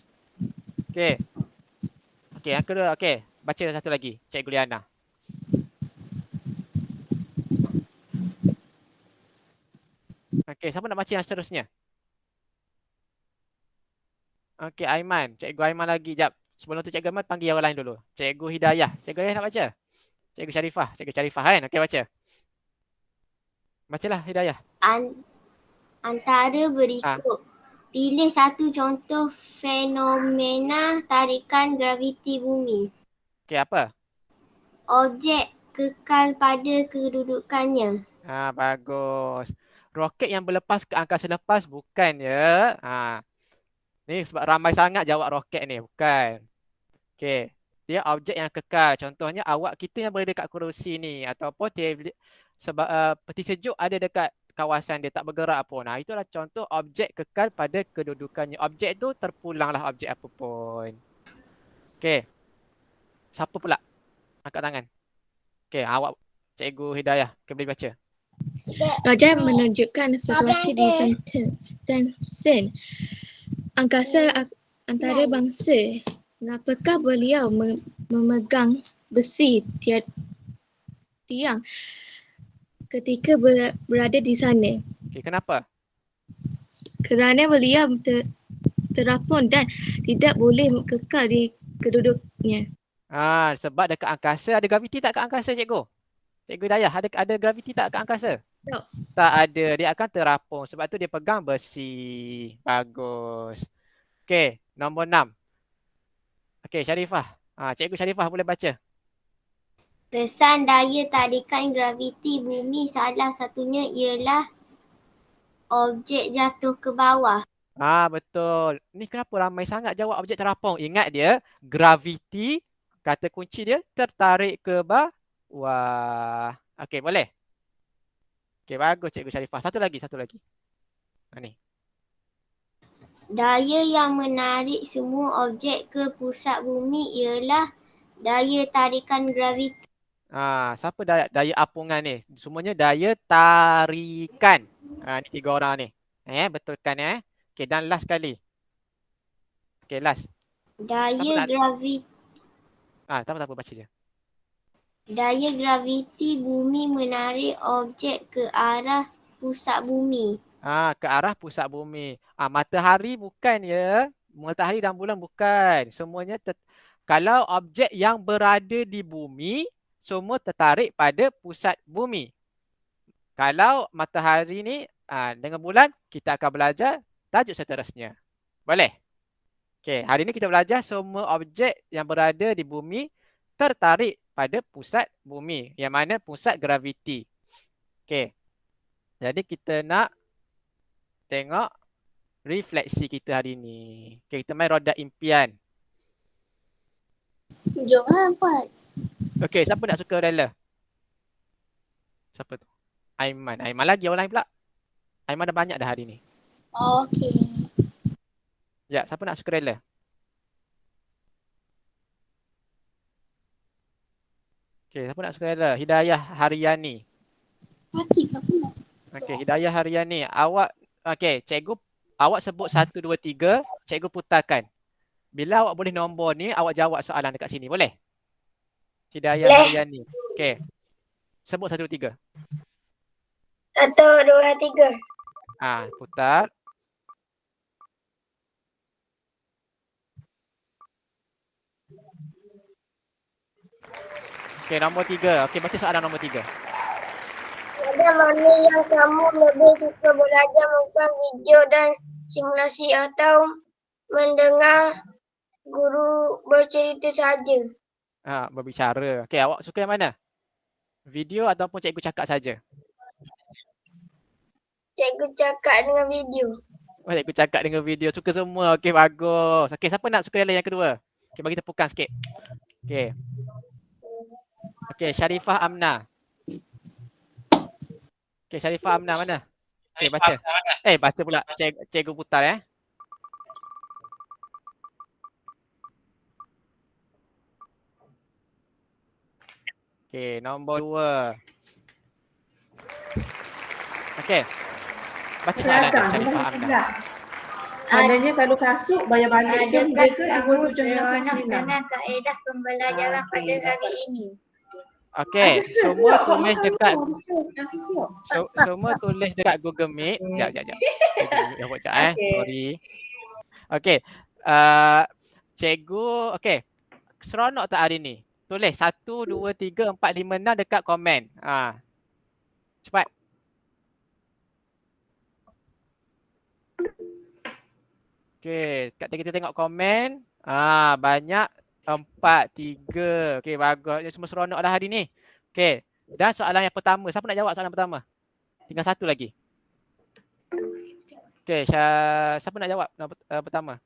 Okey. Okey, yang kedua. Okey, baca satu lagi. Cikgu Liana. Okey, siapa nak baca yang seterusnya? Okey, Aiman. Cikgu Aiman lagi. Jap. Sebelum tu Cikgu Aiman panggil yang lain dulu. Cikgu Hidayah. Cikgu Hidayah nak baca? Cikgu Syarifah. Cikgu Syarifah kan? Okey, baca. Bacalah Hidayah. Antara berikut. Pilih satu contoh fenomena tarikan graviti bumi. Okey, apa? Objek kekal pada kedudukannya. Bagus. Roket yang berlepas ke angkasa lepas bukan ya. Ni sebab ramai sangat jawab roket ni. Bukan. Okey. Dia objek yang kekal. Contohnya awak kita yang berada dekat kerusi ni. Ataupun sebab peti sejuk ada dekat kawasan dia tak bergerak pun. Itulah contoh objek kekal pada kedudukannya. Objek tu terpulanglah objek apa pun. Okey. Siapa pula? Angkat tangan. Okey, awak Cikgu Hidayah. Okey, boleh baca. Raja menunjukkan situasi di Stanson angkasa antara bangsa. Apakah beliau memegang besi tiang ketika berada di sana? Okey, kenapa? Kerana beliau terapung dan tidak boleh kekal di keduduknya. Sebab dekat angkasa ada graviti tak kat angkasa Cikgu? Cikgu Hidayah, ada graviti tak kat angkasa? Tak. Tak ada. Dia akan terapung. Sebab tu dia pegang besi. Bagus. Okey, nombor 6. Okey, Syarifah. Cikgu Syarifah boleh baca. Kesan daya tarikan graviti bumi salah satunya ialah objek jatuh ke bawah. Betul. Ni kenapa ramai sangat jawab objek terapung? Ingat dia, graviti, kata kunci dia, tertarik ke bawah. Okey, boleh? Okey, bagus Cikgu Syarifah. Satu lagi. Ni. Daya yang menarik semua objek ke pusat bumi ialah daya tarikan graviti. Siapa daya apungan ni? Semuanya daya tarikan. Ni 3 orang ni. Betulkan Okey, dan last sekali. Okey, last. Daya graviti. Tak apa baca je. Daya graviti bumi menarik objek ke arah pusat bumi. Ke arah pusat bumi. Matahari bukan ya. Matahari dan bulan bukan. Semuanya kalau objek yang berada di bumi, semua tertarik pada pusat bumi. Kalau matahari ni dengan bulan, kita akan belajar tajuk seterusnya. Boleh? Okey, hari ni kita belajar semua objek yang berada di bumi tertarik pada pusat bumi, yang mana pusat graviti. Okey. Jadi kita nak tengok refleksi kita hari ni. Okey, kita main roda impian. Jom lah buat. Okey, siapa nak suka rela? Siapa tu? Aiman. Aiman lagi orang lain pula. Aiman dah banyak dah hari ni. Okey. Ya, siapa nak suka rela? Okey, siapa nak suka rela? Hidayah Haryani. Mati ke pula? Okey, Hidayah Haryani. Okey, cikgu awak sebut 1 2 3, cikgu putarkan. Bila awak boleh nombor ni, awak jawab soalan dekat sini, boleh? Hidayah Haryani. Okey. Sebut 1 2 3. 1, 2, 3. Putar. Okey, nombor 3. Okey, baca soalan nombor 3. Pada mana yang kamu lebih suka belajar melakukan video dan simulasi atau mendengar guru bercerita saja? Berbicara. Okey, awak suka yang mana? Video ataupun cikgu cakap saja? Cikgu cakap dengan video. Cikgu cakap dengan video. Suka semua. Okey, bagus. Okey, siapa nak suka yang kedua? Okey, bagi tepukan sikit. Okey. Okey, Sharifah Amna. Okey, Sharifah Amna mana? Okey, baca. Baca pula. Cikgu putar Okey, nombor 2. Okey. Baca soalan dia, Sharifah Amna. Maknanya kalau kasut bayar balik ke mereka Kamu seronok 279. dengan kaedah pembelajaran pada hari ini? Okey, semua tulis dekat So, semua tulis dekat Google Meet. Sekejap. Sekejap. Sorry. Okey. Cikgu, okey. Seronok tak hari ni? Tulis 1 2 3 4 5 6 dekat komen. Cepat. Okey, kita tengok komen. Banyak 4 3. Okey, bagus. Semua seronok dah hari ni. Okey. Dan soalan yang pertama, siapa nak jawab soalan pertama? Tinggal 1 lagi. Okey, siapa nak jawab pertama?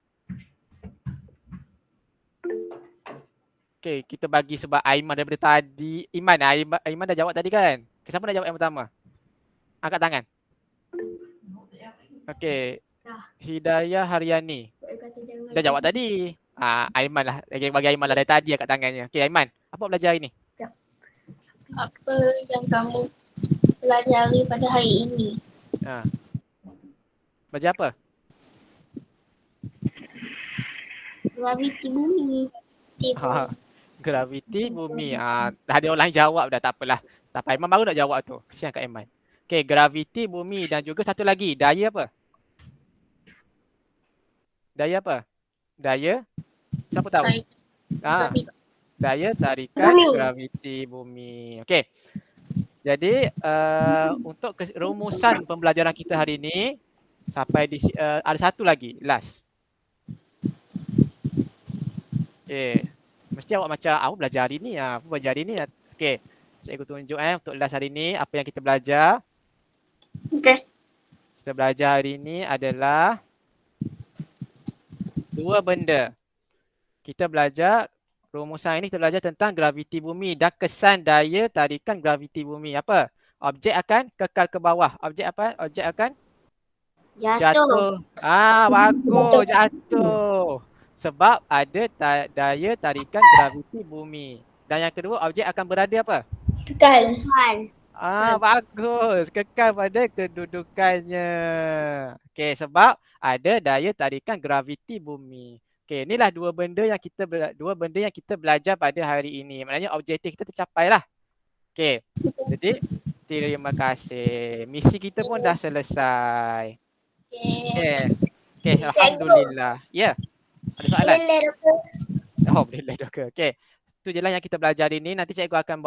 Okey, kita bagi sebab Aiman daripada tadi. Aiman dah jawab tadi kan? Okay, siapa nak jawab yang pertama? Angkat tangan. Okey. Hidayah Haryani. Dah jawab tadi. Aiman lah. Bagi Aiman lah dari tadi angkat tangannya. Okey, Aiman. Apa belajar hari ni? Apa yang kamu pelajari pada hari ini? Belajar apa? Graviti bumi. Graviti bumi. Dah ada orang lain jawab dah, tak apalah. Tak apa, Aiman baru nak jawab tu. Kesian kat Aiman. Okey, graviti bumi dan juga satu lagi, daya apa? Daya apa? Daya? Siapa tahu? Daya tarikan graviti bumi. Okey. Jadi untuk rumusan pembelajaran kita hari ni sampai di ada satu lagi, last. Okey. Mesti awak macam awak belajar hari ni, apa belajar hari ni? Okey. Cikgu tunjuk untuk last hari ni apa yang kita belajar. Okey. Kita belajar hari ni adalah 2 benda. Kita belajar rumusan ini, kita belajar tentang graviti bumi dan kesan daya tarikan graviti bumi. Apa? Objek akan kekal ke bawah. Objek apa? Objek akan jatuh. Bagus, jatuh. Sebab ada daya tarikan graviti bumi. Dan yang kedua, objek akan berada apa? Kekal. Bagus. Kekal pada kedudukannya. Okey, sebab ada daya tarikan graviti bumi. Okey, inilah dua benda yang kita belajar pada hari ini. Maknanya objektif kita tercapai lah. Okey. Jadi terima kasih. Misi kita pun dah selesai. Okey, alhamdulillah. Ya. Ada soalan? Boleh doktor. Oh, boleh doktor. Okey. Itu je lah yang kita belajar hari ni. Nanti cikgu akan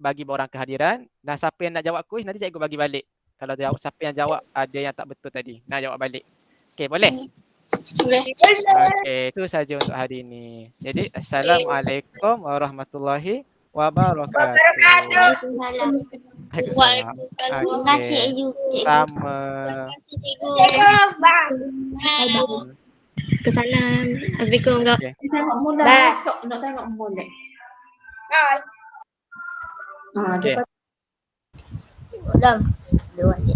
bagi borang kehadiran. Dan siapa yang nak jawab kuis, nanti cikgu bagi balik. Kalau jawab, siapa yang jawab ada yang tak betul tadi, nak jawab balik. Okey, boleh? Okey, itu saja untuk hari ini. Jadi, Assalamualaikum warahmatullahi wabarakatuh. Waalaikumsalam. Waalaikumsalam. Terima kasih Okey. cikgu. Sama. Kesalam. Assalamualaikum kak. Okey. Tengok mula Bye. masuk, nak tengok molek. Okey. Udah. 2 je.